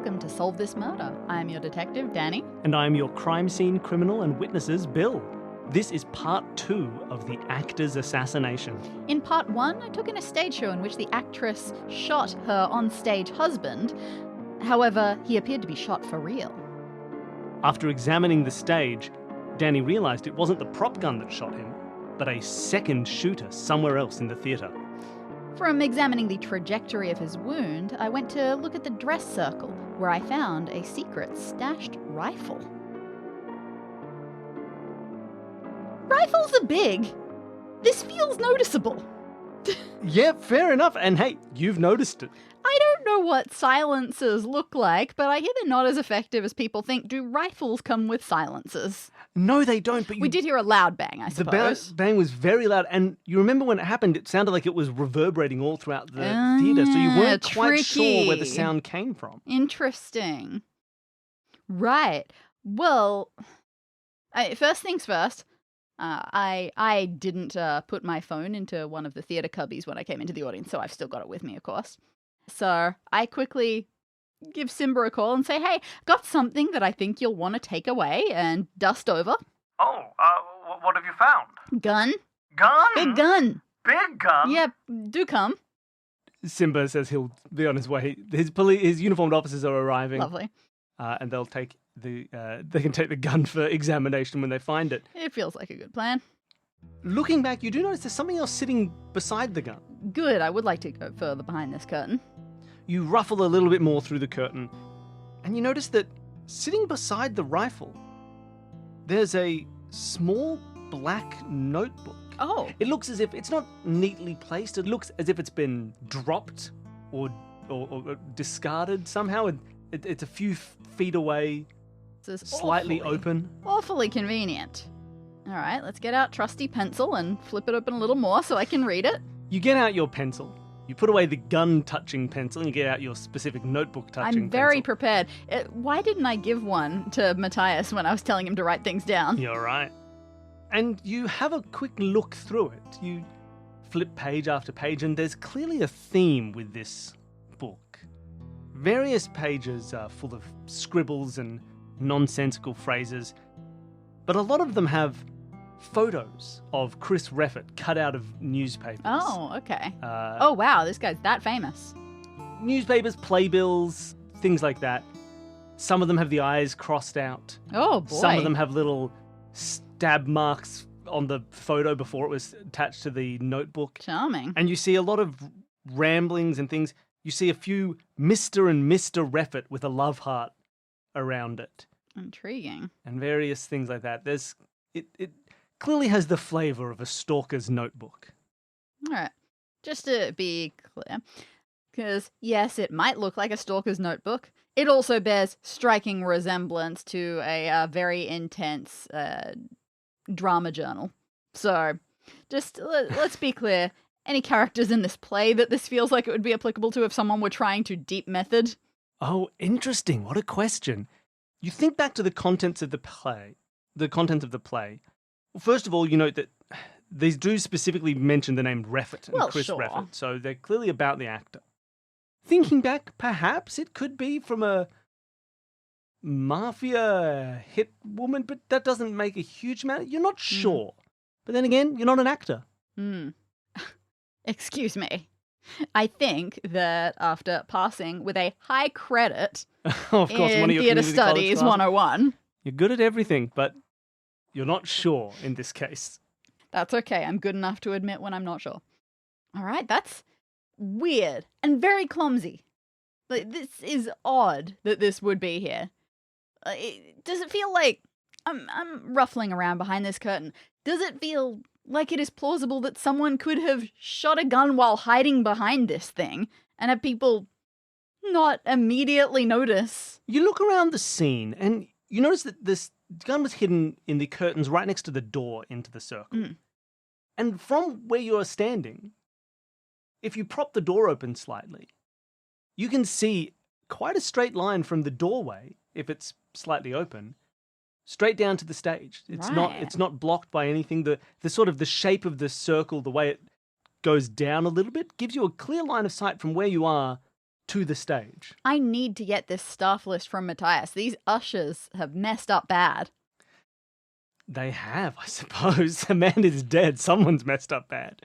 welcome to Solve This Murder. I am your detective, Dani. And I am your crime scene criminal and witnesses, Bill. This is part 2 of the actor's assassination. In part 1, I took in a stage show in which the actress shot her on-stage husband. However, he appeared to be shot for real. After examining the stage, Dani realised it wasn't the prop gun that shot him, but a second shooter somewhere else in the theatre. From examining the trajectory of his wound, I went to look at the dress circle, where I found a secret stashed rifle. Rifles are big. This feels noticeable. Yeah, fair enough. And hey, you've noticed it. I don't know what silencers look like, but I hear they're not as effective as people think. Do rifles come with silencers? No, they don't. But We did hear a loud bang, I suppose. The bang was very loud. And you remember when it happened, it sounded like it was reverberating all throughout the theatre. So you weren't quite sure where the sound came from. Interesting. Right. Well, first things first. I didn't put my phone into one of the theatre cubbies when I came into the audience, so I've still got it with me, of course. So I quickly give Simba a call and say, hey, got something that I think you'll want to take away and dust over. Oh, what have you found? Gun. Gun? Big gun. Big gun? Yeah, do come. Simba says he'll be on his way. His uniformed officers are arriving. Lovely. And they'll take they can take the gun for examination when they find it. It feels like a good plan. Looking back, you do notice there's something else sitting beside the gun. Good, I would like to go further behind this curtain. You ruffle a little bit more through the curtain, and you notice that sitting beside the rifle, there's a small black notebook. Oh. It looks as if it's not neatly placed. It looks as if it's been dropped or discarded somehow. It's a few feet away, slightly open. Awfully convenient. All right, let's get out trusty pencil and flip it open a little more so I can read it. You get out your pencil. You put away the gun-touching pencil and you get out your specific notebook-touching pencil. I'm very prepared. Why didn't I give one to Matthias when I was telling him to write things down? You're right. And you have a quick look through it. You flip page after page, and there's clearly a theme with this book. Various pages are full of scribbles and nonsensical phrases, but a lot of them have photos of Chris Reffett cut out of newspapers. Oh, okay. Oh, wow, this guy's that famous. Newspapers, playbills, things like that. Some of them have the eyes crossed out. Oh, boy. Some of them have little stab marks on the photo before it was attached to the notebook. Charming. And you see a lot of ramblings and things. You see a few Mr. and Mr. Reffett with a love heart around it. Intriguing. And various things like that. It clearly has the flavour of a stalker's notebook. All right. Just to be clear, because yes, it might look like a stalker's notebook. It also bears striking resemblance to a very intense drama journal. So, just let's be clear. Any characters in this play that this feels like it would be applicable to if someone were trying to deep method? Oh, interesting. What a question. You think back to the contents of the play. First of all, you note that these do specifically mention the name Reffett and Chris Reffett, so they're clearly about the actor. Thinking back, perhaps it could be from a mafia hit woman, but that doesn't make a huge amount. You're not sure. But then again, you're not an actor. Excuse me. I think that after passing with a high credit of course, in one of your Theatre community Studies college 101. You're good at everything, but you're not sure in this case. That's okay. I'm good enough to admit when I'm not sure. All right, that's weird and very clumsy. Like, this is odd that this would be here. Does it feel like I'm ruffling around behind this curtain? Does it feel like it is plausible that someone could have shot a gun while hiding behind this thing and have people not immediately notice? You look around the scene and you notice that this gun was hidden in the curtains right next to the door into the circle. And from where you're standing, if you prop the door open slightly, you can see quite a straight line from the doorway, if it's slightly open, straight down to the stage. It's not blocked by anything. The sort of the shape of the circle, the way it goes down a little bit, gives you a clear line of sight from where you are to the stage. I need to get this staff list from Matthias. These ushers have messed up bad. They have, I suppose. The man is dead. Someone's messed up bad.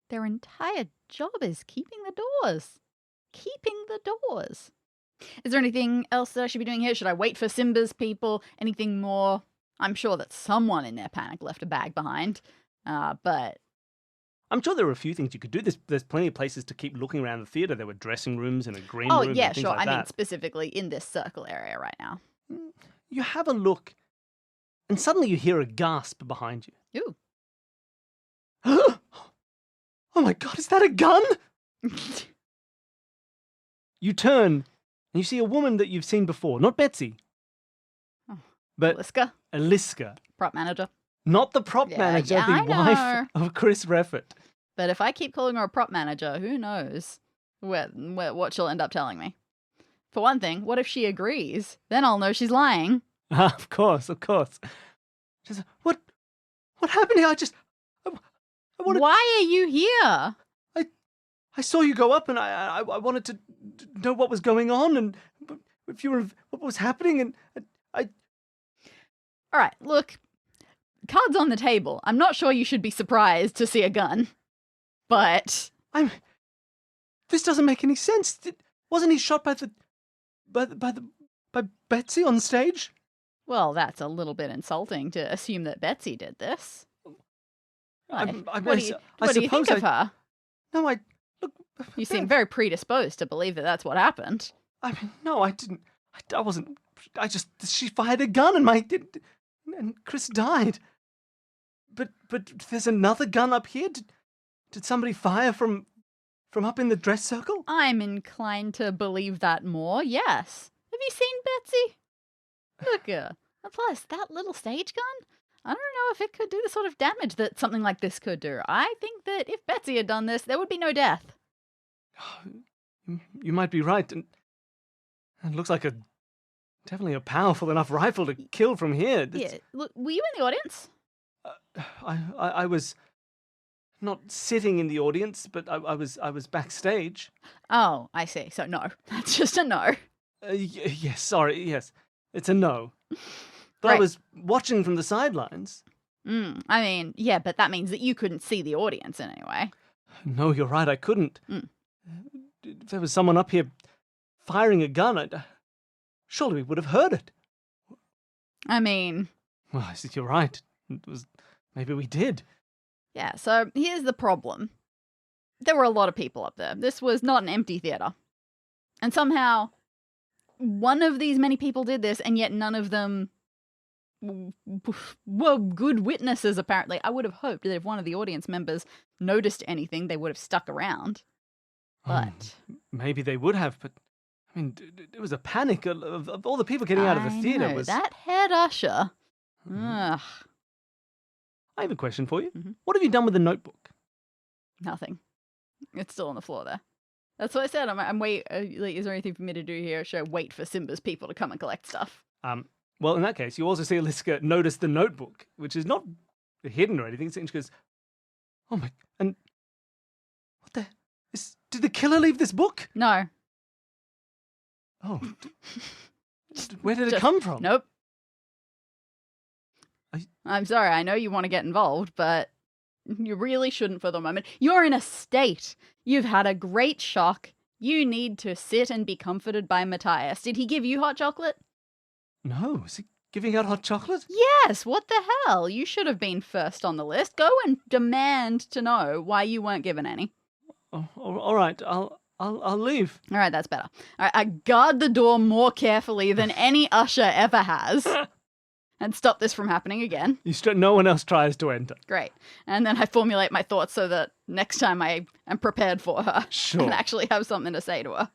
Their entire job is keeping the doors. Keeping the doors. Is there anything else that I should be doing here? Should I wait for Simba's people? Anything more? I'm sure that someone in their panic left a bag behind. But I'm sure there are a few things you could do. There's plenty of places to keep looking around the theatre. There were dressing rooms and a green room. Oh, yeah, and things sure. like I mean, that. specifically in this circle area right now. You have a look, and suddenly you hear a gasp behind you. Ooh. Oh my God, is that a gun? You turn, and you see a woman that you've seen before. Not Betsy, but Aliska. Prop manager. Not the prop manager, the wife of Chris Reffett. But if I keep calling her a prop manager, who knows what she'll end up telling me. For one thing, what if she agrees? Then I'll know she's lying. Of course. She says, what happened here? I wanted... Why are you here? I saw you go up, and I wanted to know what was going on, and if you were what was happening, and I. All right, look, cards on the table. I'm not sure you should be surprised to see a gun, but This doesn't make any sense. Wasn't he shot by Betsy on stage? Well, that's a little bit insulting to assume that Betsy did this. What do you think of her? No, You seem very predisposed to believe that that's what happened. I mean, no, I didn't. I wasn't. She fired a gun and Chris died. But there's another gun up here. Did somebody fire from up in the dress circle? I'm inclined to believe that more, yes. Have you seen Betsy? Look at her. And plus, that little stage gun, I don't know if it could do the sort of damage that something like this could do. I think that if Betsy had done this, there would be no death. You might be right. And it looks like definitely a powerful enough rifle to kill from here. Yeah, look, were you in the audience? I was not sitting in the audience, but I was backstage. Oh, I see. So no, that's just a no. Yes, sorry, yes. It's a no. But Right. I was watching from the sidelines. I mean, yeah, but that means that you couldn't see the audience in any way. No, you're right, I couldn't. If there was someone up here firing a gun, surely we would have heard it. I mean... Well, you're right. Maybe we did. Yeah, so here's the problem. There were a lot of people up there. This was not an empty theatre. And somehow, one of these many people did this, and yet none of them were good witnesses, apparently. I would have hoped that if one of the audience members noticed anything, they would have stuck around. But... maybe they would have, but... I mean, it was a panic of all the people getting out of the theatre. That head usher. Ugh. I have a question for you. Mhm. What have you done with the notebook? Nothing. It's still on the floor there. That's what I said. I'm wait. Like, is there anything for me to do here? Should I wait for Simba's people to come and collect stuff? Well, in that case, you also see Aliska notice the notebook, which is not hidden or anything. She goes, "Oh my!" And what the? Did the killer leave this book? No. Oh, where did it come from? Nope. I'm sorry. I know you want to get involved, but you really shouldn't for the moment. You're in a state. You've had a great shock. You need to sit and be comforted by Matthias. Did he give you hot chocolate? No. Is he giving out hot chocolate? Yes. What the hell? You should have been first on the list. Go and demand to know why you weren't given any. Oh, all right. I'll leave. All right, that's better. All right, I guard the door more carefully than any usher ever has. And stop this from happening again. No one else tries to enter. Great. And then I formulate my thoughts so that next time I am prepared for her. Sure. And actually have something to say to her.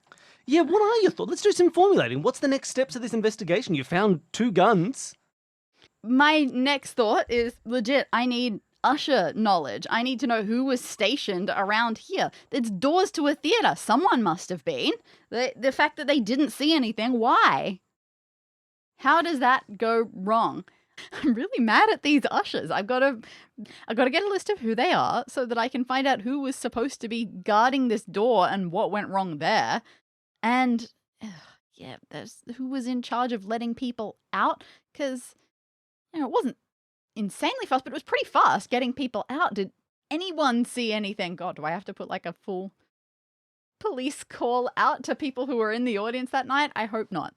Yeah, what are your thoughts? Let's do some formulating. What's the next steps of this investigation? You found 2 guns. My next thought is legit. I need usher knowledge. I need to know who was stationed around here. It's doors to a theatre. Someone must have been. The fact that they didn't see anything, why? How does that go wrong? I'm really mad at these ushers. I've got to get a list of who they are so that I can find out who was supposed to be guarding this door and what went wrong there. And there's who was in charge of letting people out, because it wasn't insanely fast, but it was pretty fast getting people out. Did anyone see anything? God, do I have to put like a full police call out to people who were in the audience that night? I hope not.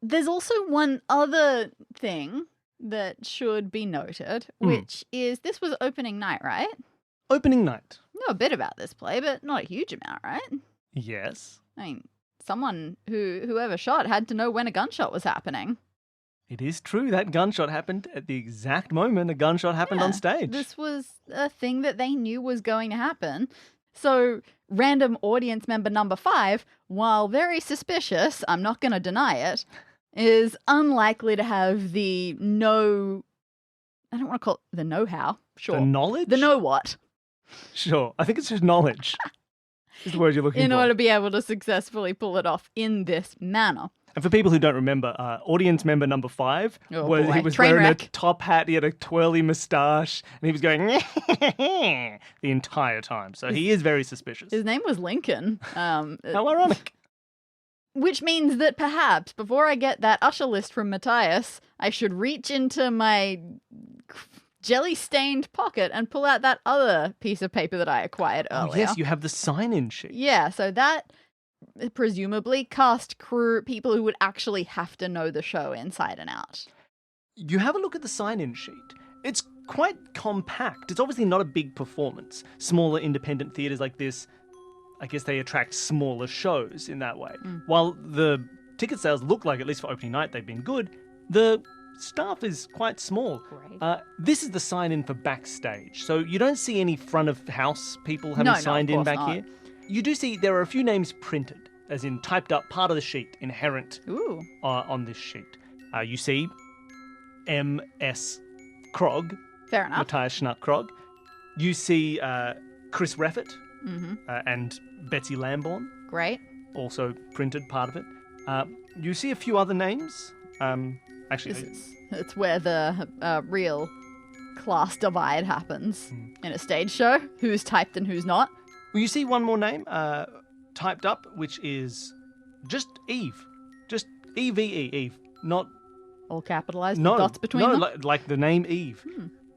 There's also one other thing that should be noted, which is this was opening night, right? Opening night. Know a bit about this play, but not a huge amount, right? Yes. I mean, someone whoever shot had to know when a gunshot was happening. It is true that gunshot happened at the exact moment a gunshot happened on stage. This was a thing that they knew was going to happen. So random audience member number 5, while very suspicious, I'm not going to deny it, is unlikely to have the I don't want to call it the know-how. Sure. The knowledge? The know-what. Sure. I think it's just knowledge is the word you're looking for. In order to be able to successfully pull it off in this manner. And for people who don't remember, audience member number 5, he was Train wearing wreck. a top hat, he had a twirly moustache, and he was going the entire time. So he is very suspicious. His name was Lincoln. How ironic. Which means that perhaps before I get that usher list from Matthias, I should reach into my jelly-stained pocket and pull out that other piece of paper that I acquired earlier. Oh, yes, you have the sign-in sheet. Yeah, so that presumably cast crew, people who would actually have to know the show inside and out. You have a look at the sign-in sheet. It's quite compact. It's obviously not a big performance. Smaller independent theatres like this, I guess they attract smaller shows in that way. While the ticket sales look like, at least for opening night, they've been good, the staff is quite small. Great. This is the sign-in for backstage. So you don't see any front-of-house people having signed in back here. You do see there are a few names printed, as in typed up part of the sheet, inherent on this sheet. You see M.S. Krog. Fair enough. Matthias Schnack-Krog. You see Chris Reffett and Betsy Lamborn. Great. Also printed, part of it. You see a few other names. It's where the real class divide happens in a stage show. Who's typed and who's not. Well, you see one more name typed up, which is just Eve. Just E-V-E, Eve. Not... all capitalized with dots between them? No, like the name Eve.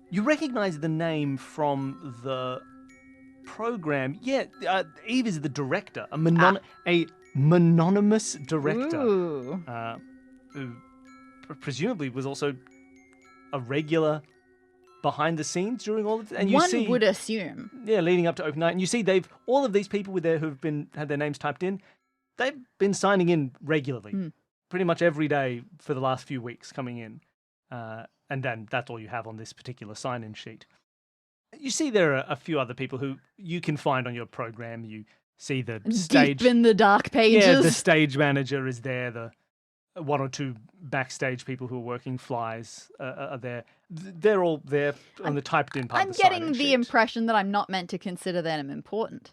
You recognize the name from the program. Yeah, Eve is the director, a mononymous director. Ooh. Who presumably was also a regular behind the scenes during all of it. And One would assume. Yeah, leading up to open night. And you see all of these people who've had their names typed in, they've been signing in regularly. Pretty much every day for the last few weeks coming in. And then that's all you have on this particular sign-in sheet. You see there are a few other people who you can find on your program. You see the stage... deep in the dark pages. Yeah, the stage manager is there. The one or two backstage people who are working flies are there. They're all there on the typed-in part of the sign-in I'm getting the sheet. impression that I'm not meant to consider them important.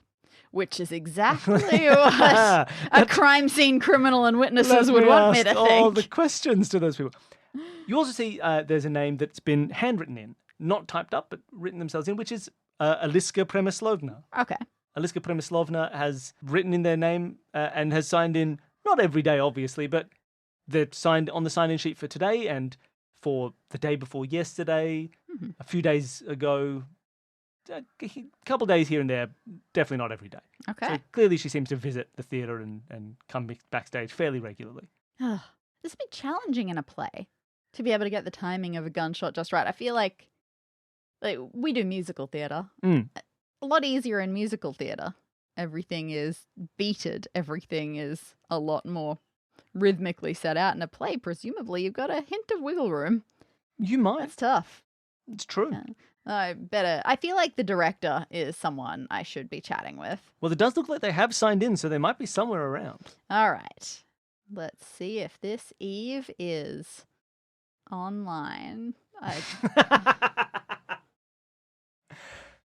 Which is exactly what a crime scene criminal and witnesses would want me to think. All the questions to those people. You also see there's a name that's been handwritten in, not typed up, but written themselves in, which is Aliska Premislovna. Okay. Aliska Premislovna has written in their name and has signed in, not every day, obviously, but they're signed on the sign-in sheet for today and for the day before yesterday, a few days ago, a couple of days here and there, definitely not every day. Okay. So clearly she seems to visit the theatre and come backstage fairly regularly. This would be challenging in a play to be able to get the timing of a gunshot just right. I feel like we do musical theatre. A lot easier in musical theatre. Everything is beated. Everything is a lot more rhythmically set out. In a play, presumably, you've got a hint of wiggle room. You might. That's tough. It's true. I feel like the director is someone I should be chatting with. Well, it does look like they have signed in, so they might be somewhere around. All right. Let's see if this Eve is online.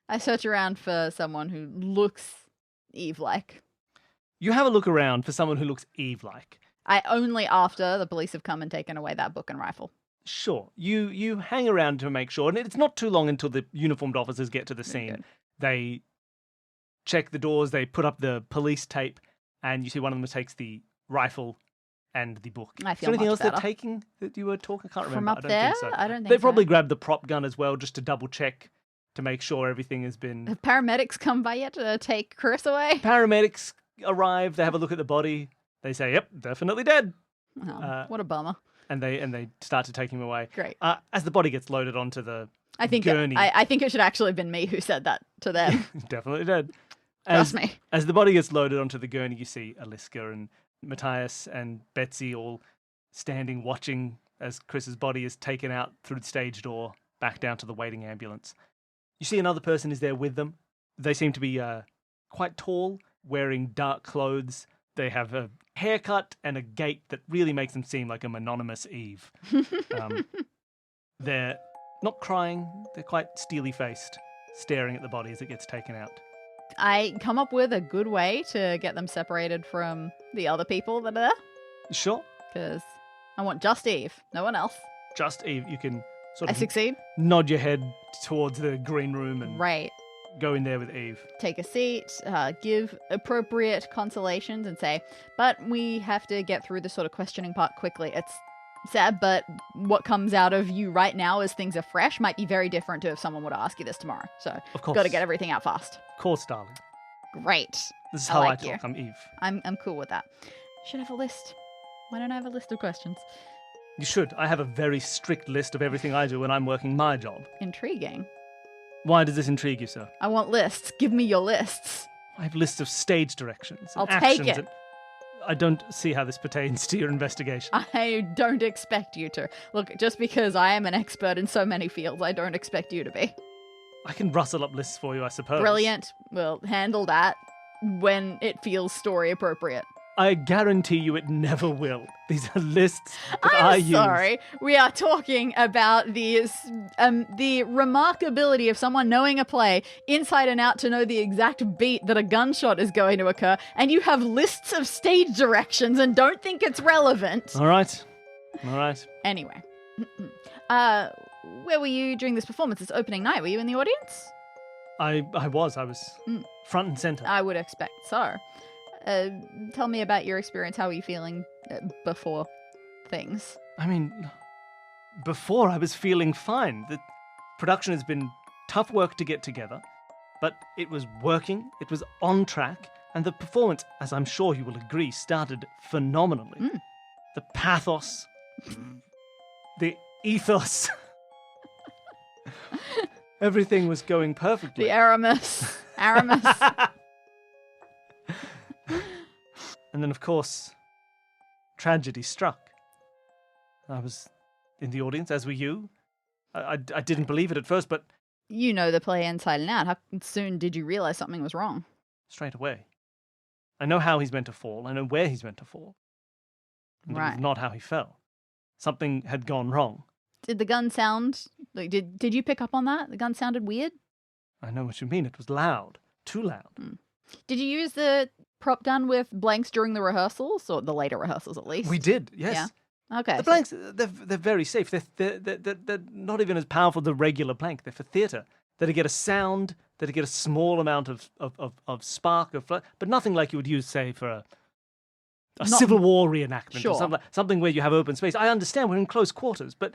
I search around for someone who looks Eve-like. You have a look around for someone who looks Eve-like. Only after the police have come and taken away that book and rifle. Sure. You hang around to make sure, and it's not too long until the uniformed officers get to the scene. Good. They check the doors, they put up the police tape, and you see one of them takes the rifle and the book. I Is feel there anything much else better. they're taking that you were talking? I can't From remember. up I don't there? think so. I don't think They so. probably grabbed the prop gun as well, just to double check to make sure everything has been. Have paramedics come by yet to take Chris away? Paramedics arrive. They have a look at the body. They say, "Yep, definitely dead," Oh, what a bummer. and they start to take him away. Great. As the body gets loaded onto the I think gurney, I think it should actually have been me who said that to them. definitely dead. Trust me. As the body gets loaded onto the gurney, you see Aliska and Matthias and Betsy all standing watching as Chris's body is taken out through the stage door back down to the waiting ambulance. You see another person is there with them. They seem to be quite tall, wearing dark clothes. They have a haircut and a gait that really makes them seem like a mononymous Eve. They're not crying. They're quite steely-faced, staring at the body as it gets taken out. I come up with a good way to get them separated from the other people that are there. Sure. Because I want just Eve, no one else. Just Eve, you can sort I of succeed. nod your head towards the green room and Right. go in there with Eve. Take a seat, give appropriate consolations, and say, but we have to get through the sort of questioning part quickly. It's sad, but what comes out of you right now as things are fresh might be very different to if someone were to ask you this tomorrow. So, Of course. got to get everything out fast. Of course, darling. Great. This is I how like I you. talk. I'm Eve. I'm cool with that. Should have a list. Why don't I have a list of questions? You should. I have a very strict list of everything I do when I'm working my job. Intriguing. Why does this intrigue you, sir? I want lists. Give me your lists. I have lists of stage directions. And I'll take actions it. and I don't see how this pertains to your investigation. I don't expect you to. Look, just because I am an expert in so many fields, I don't expect you to be. I can rustle up lists for you, I suppose. Brilliant. We'll handle that when it feels story appropriate. I guarantee you it never will. These are lists that I I'm use. sorry. We are talking about the remarkability of someone knowing a play inside and out to know the exact beat that a gunshot is going to occur, and you have lists of stage directions and don't think it's relevant. All right. All right. Anyway. Where were you during this performance? This opening night? Were you in the audience? I was front and center. I would expect so. Tell me about your experience. How were you feeling before things? I mean, before I was feeling fine. The production has been tough work to get together, but it was working, it was on track, and the performance, as I'm sure you will agree, started phenomenally. The pathos, the ethos, everything was going perfectly. The Aramis. And then, of course, tragedy struck. I was in the audience, as were you. I didn't believe it at first, but You know the play inside and out. How soon did you realize something was wrong? straight away. I know how he's meant to fall. I know where he's meant to fall. And it Right. was not how he fell. Something had gone wrong. Did the gun sound like did you pick up on that? The gun sounded weird? I know what you mean. It was loud. Too loud. Did you use the prop gun with blanks during the rehearsals, or the later rehearsals at least? We did, yes. Okay. The blanks, they're very safe. They're not even as powerful as the regular blank. They're for theatre. They're to get a sound, they're to get a small amount of spark, but nothing like you would use, say, for a Not- Civil War reenactment Sure. or something where you have open space. I understand we're in close quarters, but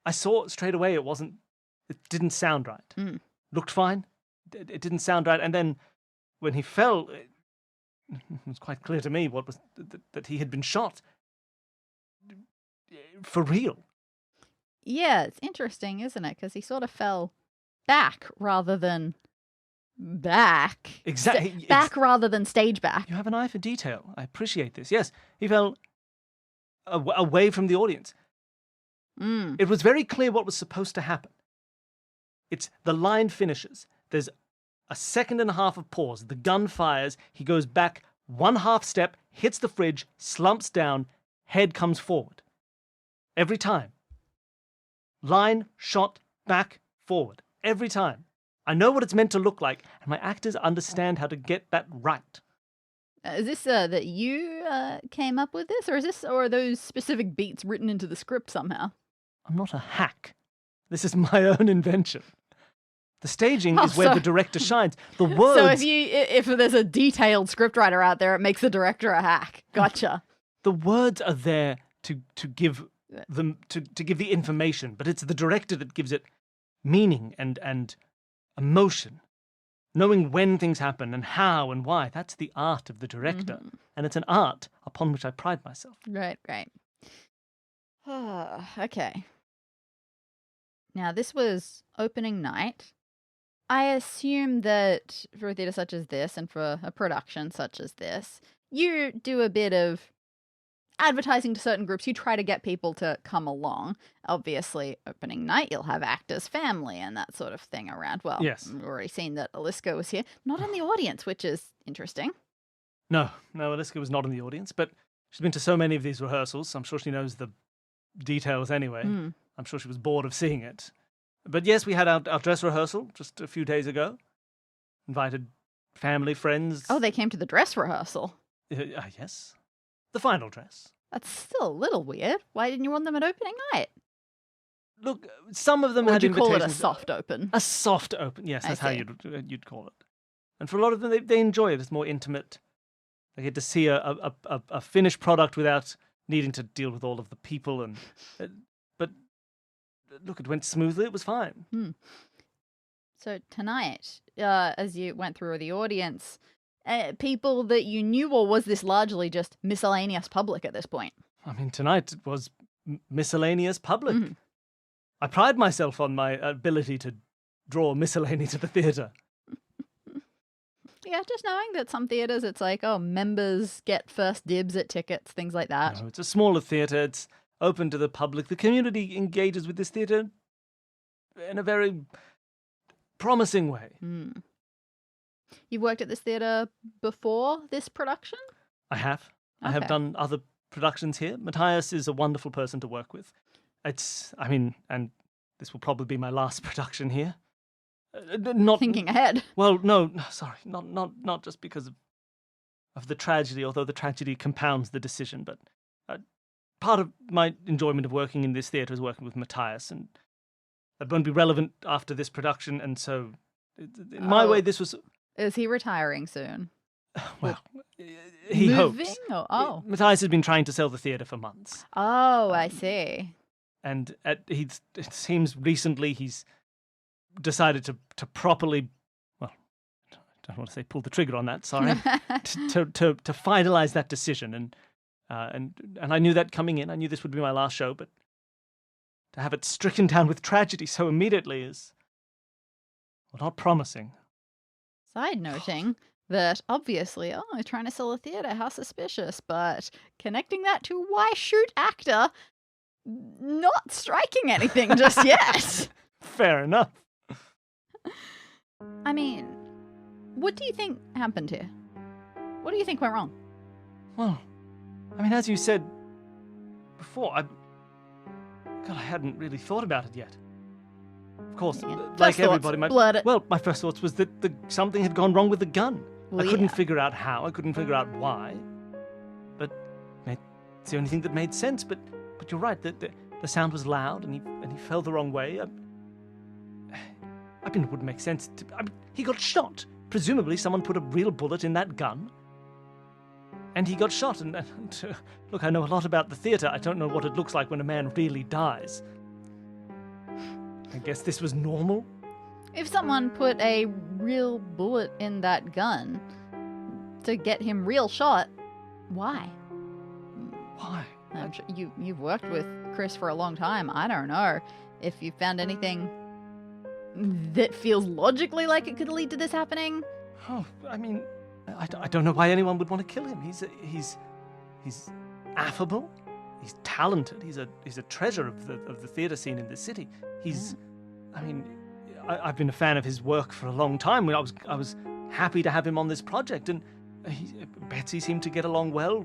I saw straight away it didn't sound right. Looked fine. It didn't sound right. And then when he fell, it was quite clear to me that he had been shot. For real. Yeah, it's interesting, isn't it? Because he sort of fell back rather than back. Exactly. Back rather than stage back. You have an eye for detail. I appreciate this. Yes, he fell away from the audience. It was very clear what was supposed to happen. It's the line finishes. There's a second and a half of pause. The gun fires. He goes back 1/2 step, hits the fridge, slumps down, head comes forward. Every time. Line, shot, back, forward. Every time. I know what it's meant to look like, and my actors understand how to get that right. Is this that you came up with this, or are those specific beats written into the script somehow? I'm not a hack. This is my own invention. The staging is where so- the director shines. The words... So if there's a detailed scriptwriter out there, it makes the director a hack. Gotcha. The words are there to give them to give the information, but it's the director that gives it meaning and emotion. Knowing when things happen and how and why, that's the art of the director. Mhm. And it's an art upon which I pride myself. Right. Okay. Now, this was opening night. I assume that for a theatre such as this and for a production such as this, you do a bit of advertising to certain groups. You try to get people to come along. Obviously, opening night, you'll have actors' family and that sort of thing around. Well, Yes. we've already seen that Aliska was here. Not in the audience, which is interesting. No, Aliska was not in the audience, but she's been to so many of these rehearsals. I'm sure she knows the details anyway. Mm. I'm sure she was bored of seeing it. But yes, we had our dress rehearsal just a few days ago. Invited family, friends. Oh, they came to the dress rehearsal. Yes. The final dress. That's still a little weird. Why didn't you want them at opening night? Look, some of them Or had would you call it a invitations. soft open? A soft open, yes, I that's how see. you'd call it. And for a lot of them, they enjoy it. It's more intimate. They get to see a finished product without needing to deal with all of the people. And but look, it went smoothly. It was fine. So tonight, as you went through the audience, people that you knew, or was this largely just miscellaneous public at this point? I mean, tonight it was miscellaneous public. Mhm. I pride myself on my ability to draw miscellany to the theatre. Yeah, just knowing that some theatres, it's like, oh, members get first dibs at tickets, things like that. No, it's a smaller theatre. It's open to the public. The community engages with this theatre in a very promising way. Mm. You've worked at this theatre before this production? I have. I have Okay. done other productions here. Matthias is a wonderful person to work with. And this will probably be my last production here. Not Thinking ahead. Well, no, sorry, not just because of the tragedy, although the tragedy compounds the decision. But part of my enjoyment of working in this theatre is working with Matthias, and that won't be relevant after this production. And so, in my way, this was Is he retiring soon? well. He Moving? hopes. Oh. Matthias has been trying to sell the theatre for months. Oh, I see. And it seems recently he's decided to properly, well, I don't want to say pull the trigger on that, sorry, to finalize that decision. And I knew that coming in. I knew this would be my last show, but to have it stricken down with tragedy so immediately is, well, not promising. Side noting that obviously, oh, they're trying to sell a theatre, how suspicious, but connecting that to why shoot actor, not striking anything just yet. Fair enough. I mean, what do you think happened here? What do you think went wrong? Well, I mean, as you said before, I hadn't really thought about it yet. Of course, Yeah. like First everybody, thoughts, my first thoughts was that something had gone wrong with the gun. Well, I couldn't yeah. figure out how. I couldn't figure out why. But it's the only thing that made sense. But you're right. The sound was loud, and he fell the wrong way. I mean, it wouldn't make sense. He got shot. Presumably, someone put a real bullet in that gun. And he got shot. And look, I know a lot about the theatre. I don't know what it looks like when a man really dies. I guess this was normal. If someone put a real bullet in that gun to get him real shot, why? Why? I'm sure you've worked with Chris for a long time. I don't know if you found anything that feels logically like it could lead to this happening. Oh, I mean, I don't know why anyone would want to kill him. He's affable. He's talented. He's a treasure of the theatre scene in this city. I've been a fan of his work for a long time. I was happy to have him on this project, and Betsy seemed to get along well.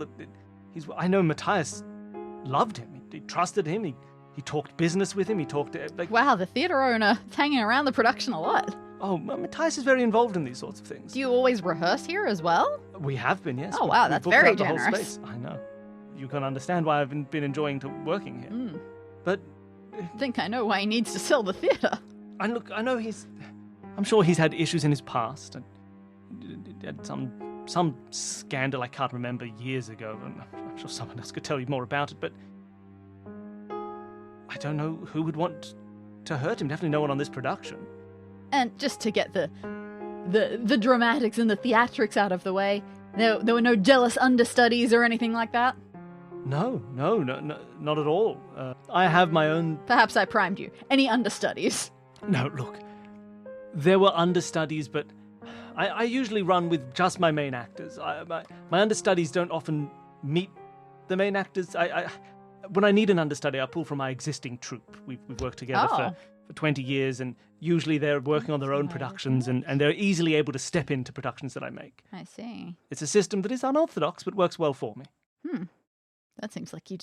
I know Matthias loved him. He trusted him. He talked business with him. He talked Wow, the theatre owner hanging around the production a lot. Oh, Matthias is very involved in these sorts of things. Do you always rehearse here as well? We have been, yes. Oh, wow, We that's booked very out the whole generous. space. I know. You can understand why I've been enjoying working here. Mm. But think I know why he needs to sell the theatre. And look, I know I'm sure he's had issues in his past. And had some scandal I can't remember years ago. And I'm sure someone else could tell you more about it, but I don't know who would want to hurt him. Definitely no one on this production. And just to get the dramatics and the theatrics out of the way, there were no jealous understudies or anything like that? No, not at all. I have my own... Perhaps I primed you. Any understudies? No, look. There were understudies, but I usually run with just my main actors. My understudies don't often meet the main actors. When I need an understudy, I pull from my existing troupe. We've worked together for 20 years, and usually they're working on their own productions, and they're easily able to step into productions that I make. I see. It's a system that is unorthodox, but works well for me. That seems like you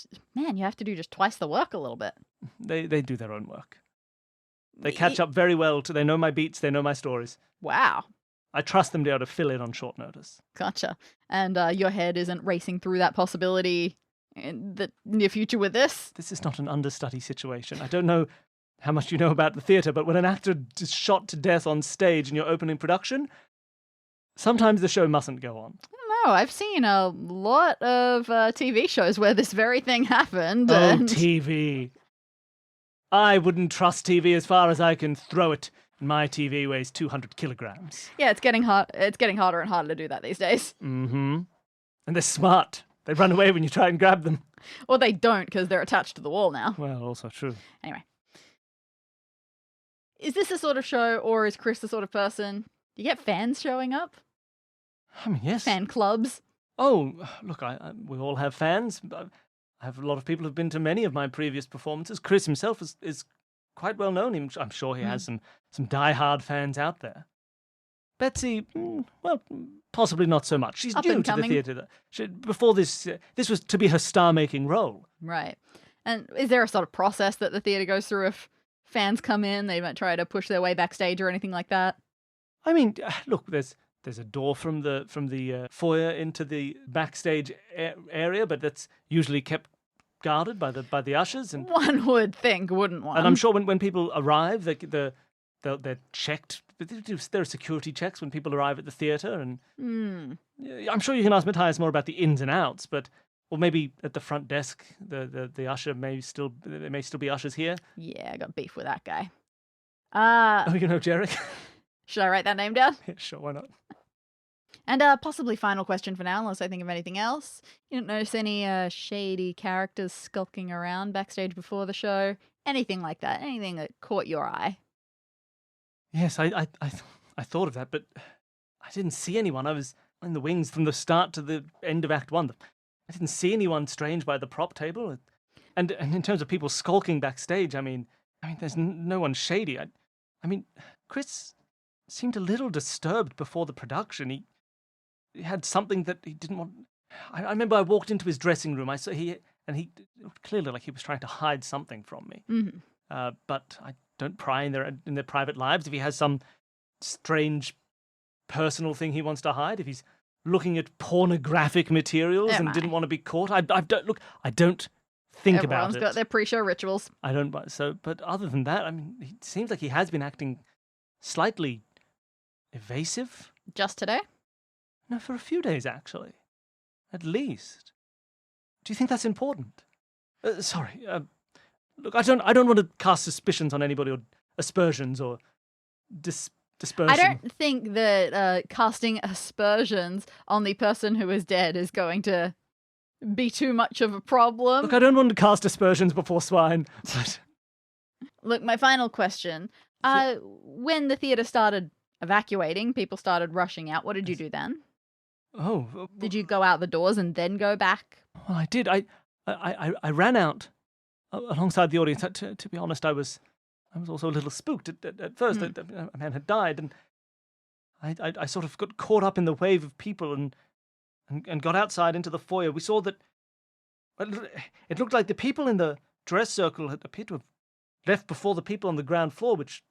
have to do just twice the work a little bit. They do their own work. They catch up very well. They know my beats, they know my stories. Wow. I trust them to be able to fill in on short notice. Gotcha. And your head isn't racing through that possibility in the near future with this? This is not an understudy situation. I don't know how much you know about the theatre, but when an actor is shot to death on stage in your opening production, sometimes the show mustn't go on. No, I've seen a lot of TV shows where this very thing happened. Oh, TV. I wouldn't trust TV as far as I can throw it. My TV weighs 200 kilograms. Yeah, it's getting hard. It's getting harder and harder to do that these days. Mm-hmm. And they're smart. They run away when you try and grab them. Or they don't, because they're attached to the wall now. Well, also true. Anyway. Is this the sort of show, or is Chris the sort of person? Do you get fans showing up? I mean, yes. Fan clubs? Oh, look, we all have fans. I have a lot of people who've been to many of my previous performances. Chris himself is quite well known. I'm sure he has some die-hard fans out there. Betsy, well, possibly not so much. She's new to the theatre. Before this was to be her star-making role. Right. And is there a sort of process that the theatre goes through if fans come in, they might try to push their way backstage or anything like that? I mean, look, there's a door from the foyer into the backstage area, but that's usually kept guarded by the ushers. And one would think, wouldn't one? And I'm sure when people arrive, they're checked. There are security checks when people arrive at the theatre, and I'm sure you can ask Matthias more about the ins and outs, or maybe at the front desk, the usher may still be ushers here. Yeah, I got beef with that guy. Oh, you know Jarek? Should I write that name down? Yeah, sure, why not? And possibly final question for now, unless I think of anything else. You don't notice any shady characters skulking around backstage before the show? Anything like that? Anything that caught your eye? Yes, I thought of that, but I didn't see anyone. I was in the wings from the start to the end of Act 1. I didn't see anyone strange by the prop table. And in terms of people skulking backstage, I mean, there's no one shady. I mean, Chris seemed a little disturbed before the production. He had something that he didn't want. I remember I walked into his dressing room. I saw he clearly like he was trying to hide something from me. Mm-hmm. But I don't pry in their private lives. If he has some strange personal thing he wants to hide, if he's looking at pornographic materials and didn't want to be caught, I don't think about it. Everyone's got their pre-show rituals. I don't. So, but other than that, I mean, it seems like he has been acting slightly evasive. Just today? No, for a few days actually, at least. Do you think that's important? Sorry. Look, I don't want to cast suspicions on anybody or aspersions or dispersion. I don't think that casting aspersions on the person who is dead is going to be too much of a problem. Look, I don't want to cast aspersions before swine. But... Look, my final question. When the theatre started evacuating, people started rushing out. What did you do then? Oh. Did you go out the doors and then go back? Well, I did. I ran out alongside the audience. To be honest, I was also a little spooked at first. A man had died, and I sort of got caught up in the wave of people and got outside into the foyer. We saw that it looked like the people in the dress circle had appeared to have left before the people on the ground floor, which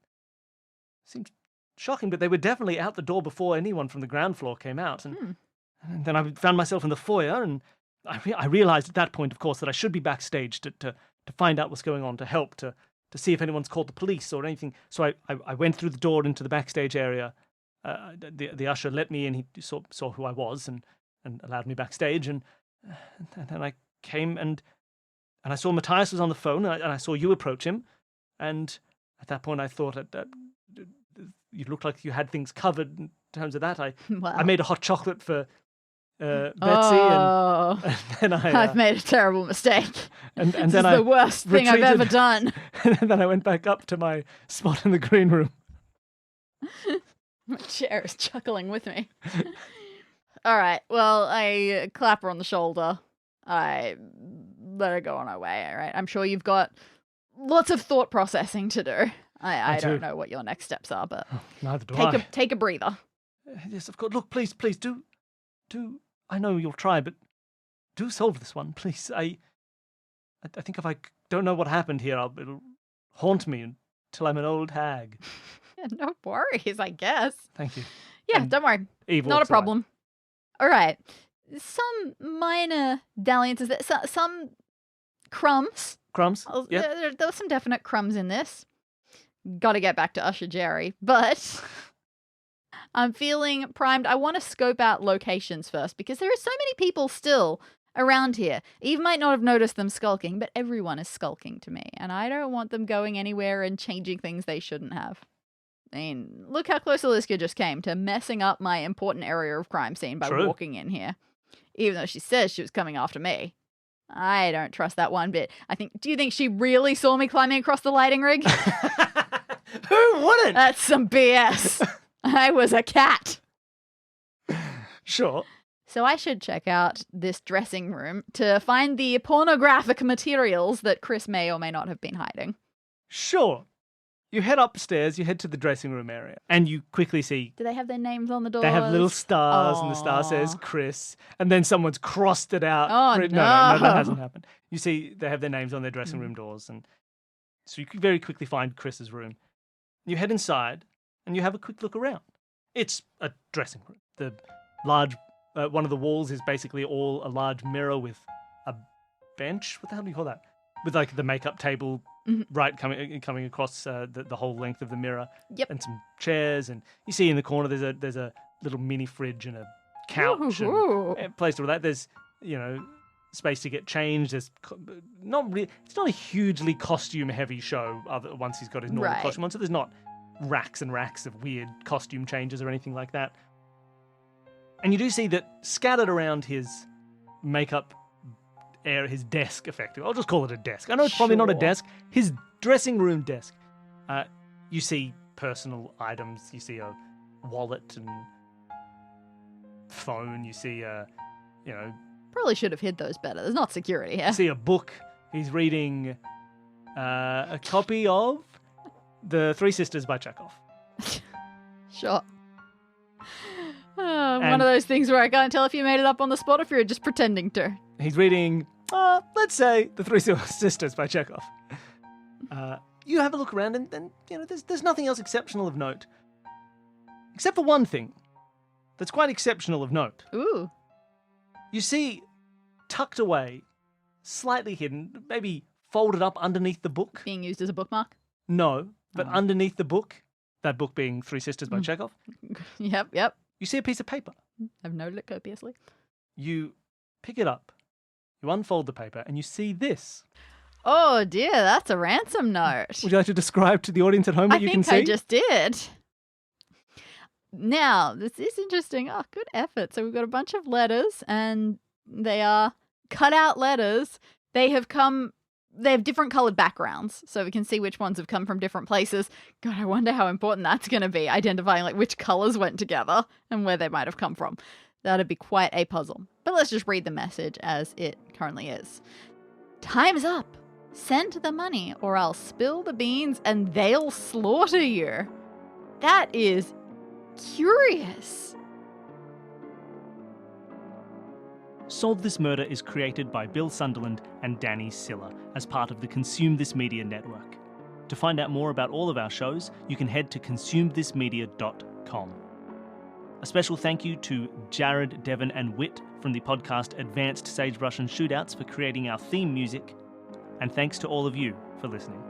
seemed shocking, but they were definitely out the door before anyone from the ground floor came out. And then I found myself in the foyer, and I realized at that point, of course, that I should be backstage to find out what's going on, to help, to to see if anyone's called the police or anything. So I went through the door into the backstage area. The usher let me in. He saw who I was and allowed me backstage. And then I came and I saw Matthias was on the phone, and I saw you approach him. And at that point, I thought that you looked like you had things covered in terms of that. I made a hot chocolate for Betsy, and then I've made a terrible mistake. And this then is the worst thing I've ever done. And then I went back up to my spot in the green room. My chair is chuckling with me. All right. Well, I clap her on the shoulder. I let her go on her way. All right. I'm sure you've got lots of thought processing to do. I don't know what your next steps are, but neither do I. Take a breather. Yes, of course. Look, please do. I know you'll try, but do solve this one, please. I think if I don't know what happened here, it'll haunt me until I'm an old hag. Yeah, no worries, I guess. Thank you. Yeah, don't worry. Not a problem. All right. Some minor dalliances, some crumbs. Crumbs? Yeah. There were some definite crumbs in this. Got to get back to Usher Jerry, but I'm feeling primed. I want to scope out locations first because there are so many people still around here. Eve might not have noticed them skulking, but everyone is skulking to me, and I don't want them going anywhere and changing things they shouldn't have. I mean, look how close Aliska just came to messing up my important area of crime scene by walking in here. Even though she says she was coming after me. I don't trust that one bit. Do you think she really saw me climbing across the lighting rig? Who wouldn't? That's some BS. I was a cat. Sure. So I should check out this dressing room to find the pornographic materials that Chris may or may not have been hiding. Sure. You head upstairs, you head to the dressing room area, and you quickly see... Do they have their names on the doors? They have little stars, and the star says Chris, and then someone's crossed it out. Oh, no, that hasn't happened. You see, they have their names on their dressing room doors, and so you very quickly find Chris's room. You head inside, and you have a quick look around. It's a dressing room. The large... one of the walls is basically all a large mirror with a bench. What the hell do you call that? With like the makeup table right coming across the whole length of the mirror. Yep. And some chairs, and you see in the corner there's a little mini fridge and a couch and a place to that. There's space to get changed. There's it's not a hugely costume heavy show. Once he's got his normal costume on, so there's not racks and racks of weird costume changes or anything like that. And you do see that scattered around his makeup area, his desk, effectively. I'll just call it a desk. I know it's probably not a desk. His dressing room desk. You see personal items. You see a wallet and phone. You see Probably should have hid those better. There's not security here. You see a book. He's reading a copy of The Three Sisters by Chekhov. Sure. One of those things where I can't tell if you made it up on the spot or if you're just pretending to. He's reading, let's say, The Three Sisters by Chekhov. You have a look around and there's nothing else exceptional of note. Except for one thing that's quite exceptional of note. Ooh. You see, tucked away, slightly hidden, maybe folded up underneath the book. Being used as a bookmark? No, but underneath the book, that book being Three Sisters by Chekhov. Yep. You see a piece of paper. I've noted it copiously. You pick it up, you unfold the paper, and you see this. Oh dear, that's a ransom note. Would you like to describe to the audience at home what you can see? I think I just did. Now, this is interesting. Oh, good effort. So we've got a bunch of letters, and they are cut out letters. They have different coloured backgrounds, so we can see which ones have come from different places. God, I wonder how important that's going to be, identifying like which colours went together and where they might have come from. That'd be quite a puzzle. But let's just read the message as it currently is. Time's up. Send the money or I'll spill the beans and they'll slaughter you. That is curious. Solve This Murder is created by Bill Sunderland and Dani Siller as part of the Consume This Media network. To find out more about all of our shows, you can head to consumethismedia.com. A special thank you to Jared, Devon and Whit from the podcast Advanced Sagebrush and Shootouts for creating our theme music, and thanks to all of you for listening.